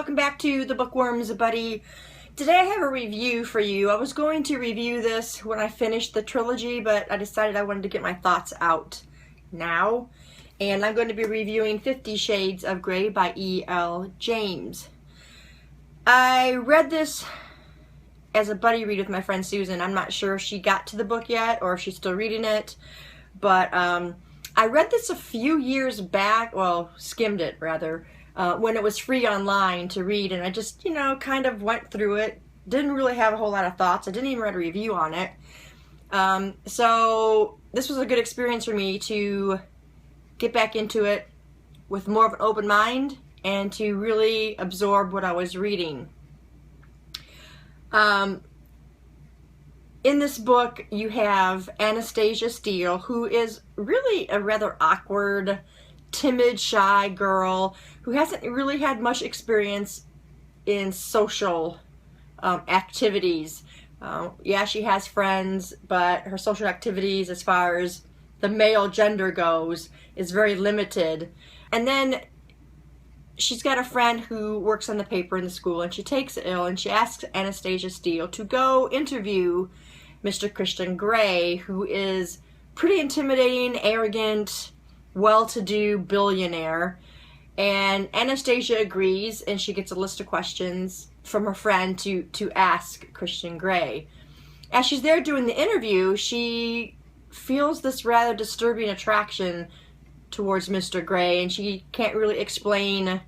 welcome back to the Bookworms Buddy. Today I have a review for you. I was going to review this when I finished the trilogy, but I decided I wanted to get my thoughts out now. And I'm going to be reviewing 50 Shades of Grey by E.L. James. I read this as a buddy read with my friend Susan. I'm not sure if she got to the book yet or if she's still reading it, but I read this a few years back, well, skimmed it rather, when it was free online to read, and I just, kind of went through it. Didn't really have a whole lot of thoughts. I didn't even write a review on it. So this was a good experience for me to get back into it with more of an open mind and to really absorb what I was reading. In this book, you have Anastasia Steele, who is really a rather awkward, timid, shy girl who hasn't really had much experience in social activities. Yeah, she has friends, but her social activities as far as the male gender goes is very limited. And then she's got a friend who works on the paper in the school, and she takes ill, and she asks Anastasia Steele to go interview Mr. Christian Grey, who is pretty intimidating, arrogant, well-to-do billionaire. And Anastasia agrees, and she gets a list of questions from her friend to ask Christian Grey. As she's there doing the interview, she feels this rather disturbing attraction towards Mr. Grey, and she can't really explain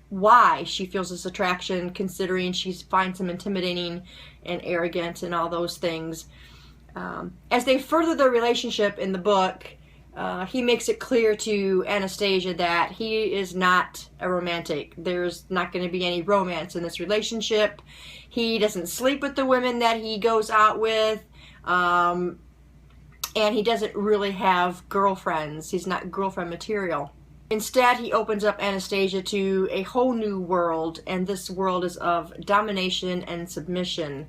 why she feels this attraction, considering she finds him intimidating and arrogant and all those things. As they further their relationship in the book, he makes it clear to Anastasia that he is not a romantic. There's not going to be any romance in this relationship. He doesn't sleep with the women that he goes out with, and he doesn't really have girlfriends. He's not girlfriend material. Instead, he opens up Anastasia to a whole new world, and this world is of domination and submission.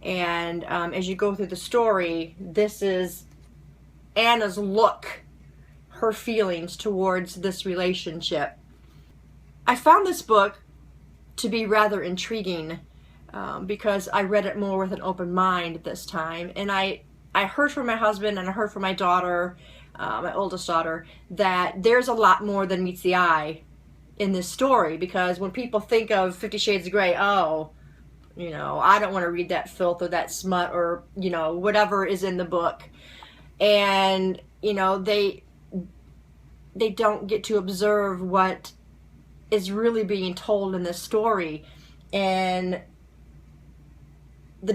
And as you go through the story, this is Anna's look, her feelings towards this relationship. I found this book to be rather intriguing because I read it more with an open mind this time, and I heard from my husband and I heard from my daughter, my oldest daughter, that there's a lot more than meets the eye in this story, because when people think of 50 Shades of Grey, I don't want to read that filth or that smut or, whatever is in the book. And, they don't get to observe what is really being told in this story. And the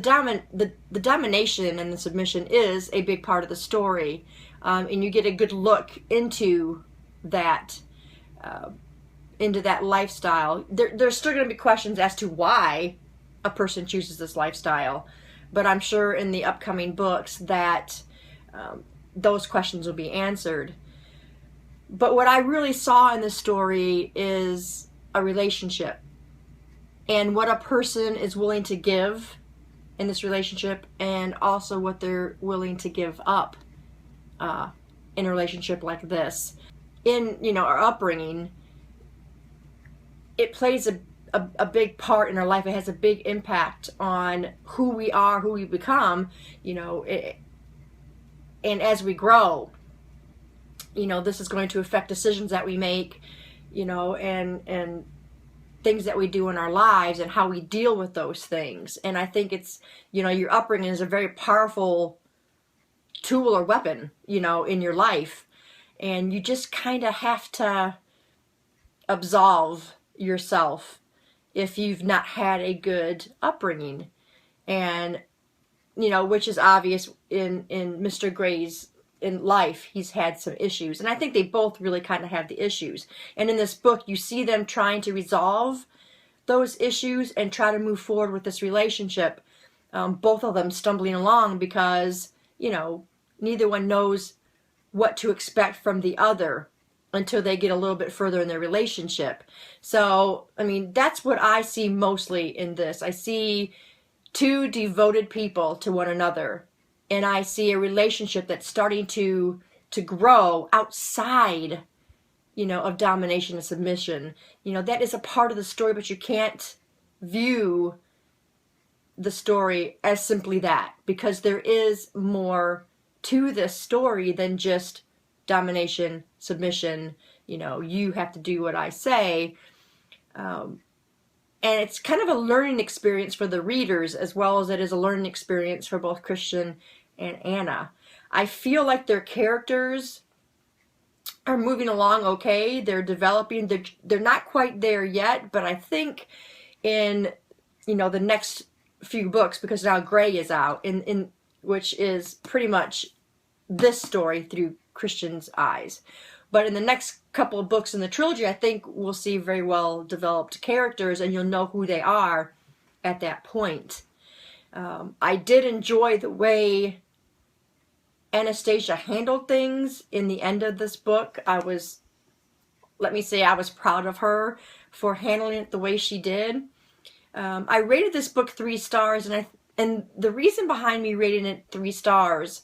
domination and the submission is a big part of the story. And you get a good look into that lifestyle. There's still going to be questions as to why a person chooses this lifestyle, but I'm sure in the upcoming books that those questions will be answered. But what I really saw in this story is a relationship, and what a person is willing to give in this relationship, and also what they're willing to give up in a relationship like this. In our upbringing, it plays a big part in our life. It has a big impact on who we are, who we become, and as we grow, this is going to affect decisions that we make, and things that we do in our lives and how we deal with those things. And I think it's, your upbringing is a very powerful tool or weapon, in your life. And you just kind of have to absolve yourself if you've not had a good upbringing. And, which is obvious in Mr. Grey's in life. He's had some issues, and I think they both really kind of have the issues. And in this book, you see them trying to resolve those issues and try to move forward with this relationship. Both of them stumbling along because, neither one knows what to expect from the other until they get a little bit further in their relationship. So, that's what I see mostly in this. I see two devoted people to one another, and I see a relationship that's starting to grow outside you know, of domination and submission. You know, that is a part of the story, but you can't view the story as simply that, because there is more to this story than just domination, submission, you know, you have to do what I say. And it's kind of a learning experience for the readers as well as it is a learning experience for both Christian and Anna. I feel like their characters are moving along okay. They're developing. They're not quite there yet, but I think in, you know, the next few books, because now Gray is out, in which is pretty much this story through Christian's eyes. But in the next couple of books in the trilogy, I think we'll see very well developed characters, and you'll know who they are at that point. I did enjoy the way Anastasia handled things in the end of this book. Let me say, I was proud of her for handling it the way she did. I rated this book 3 stars, and the reason behind me rating it 3 stars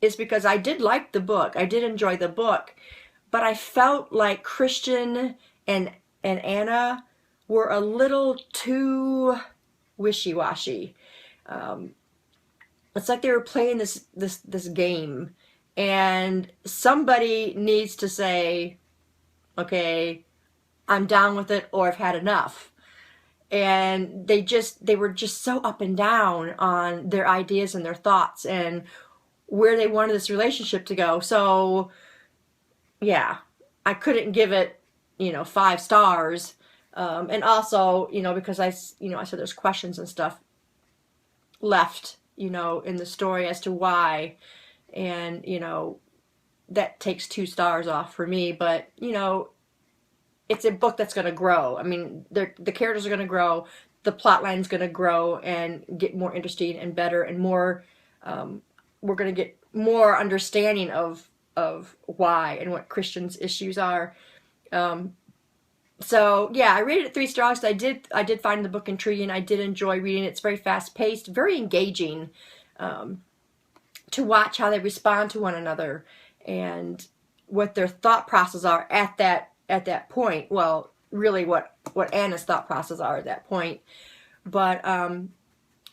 is because I did like the book. I did enjoy the book, but I felt like Christian and Anna were a little too wishy-washy. It's like they were playing this game, and somebody needs to say, okay, I'm down with it, or I've had enough. And they were just so up and down on their ideas and their thoughts and where they wanted this relationship to go. So yeah, I couldn't give it, you know, 5 stars. And also, you know, because I said there's questions and stuff left, you know, in the story as to why, and, you know, that takes 2 stars off for me. But, you know, it's a book that's going to grow. I mean, the characters are going to grow, the plot line's going to grow and get more interesting and better and more, we're going to get more understanding of why and what Christian's issues are. So yeah, I rated it 3 stars. I did find the book intriguing. I did enjoy reading it. It's very fast paced, very engaging, to watch how they respond to one another and what their thought processes are at that point. Well, really what Anna's thought processes are at that point. But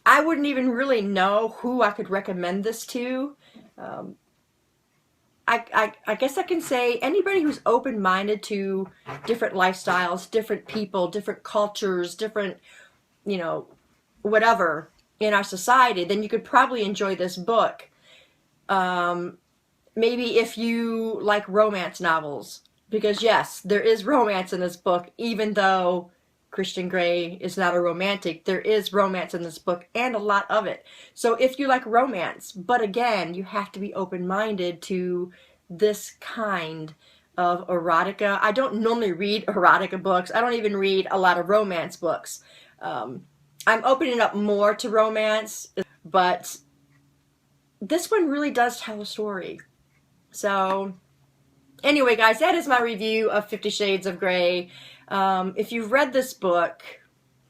I wouldn't even really know who I could recommend this to. I guess I can say anybody who's open-minded to different lifestyles, different people, different cultures, different, you know, whatever in our society, then you could probably enjoy this book. Maybe if you like romance novels, because yes, there is romance in this book, even though Christian Grey is not a romantic, there is romance in this book, and a lot of it. So if you like romance, but again, you have to be open-minded to this kind of erotica. I don't normally read erotica books. I don't even read a lot of romance books. I'm opening up more to romance, but this one really does tell a story. So anyway, guys, that is my review of 50 Shades of Grey. If you've read this book,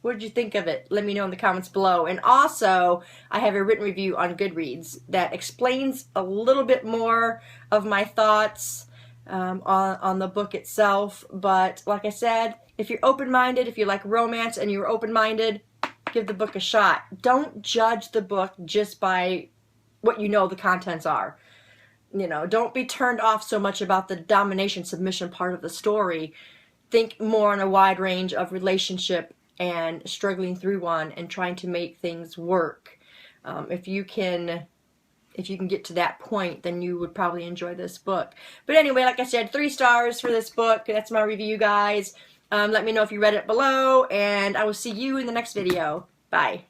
what did you think of it? Let me know in the comments below. And also, I have a written review on Goodreads that explains a little bit more of my thoughts on the book itself. But like I said, if you're open-minded, if you like romance and you're open-minded, give the book a shot. Don't judge the book just by what you know the contents are. You know, don't be turned off so much about the domination submission part of the story. Think more on a wide range of relationship and struggling through one and trying to make things work. If you can get to that point, then you would probably enjoy this book. But anyway, like I said, 3 stars for this book. That's my review, guys. Let me know if you read it below, and I will see you in the next video. Bye.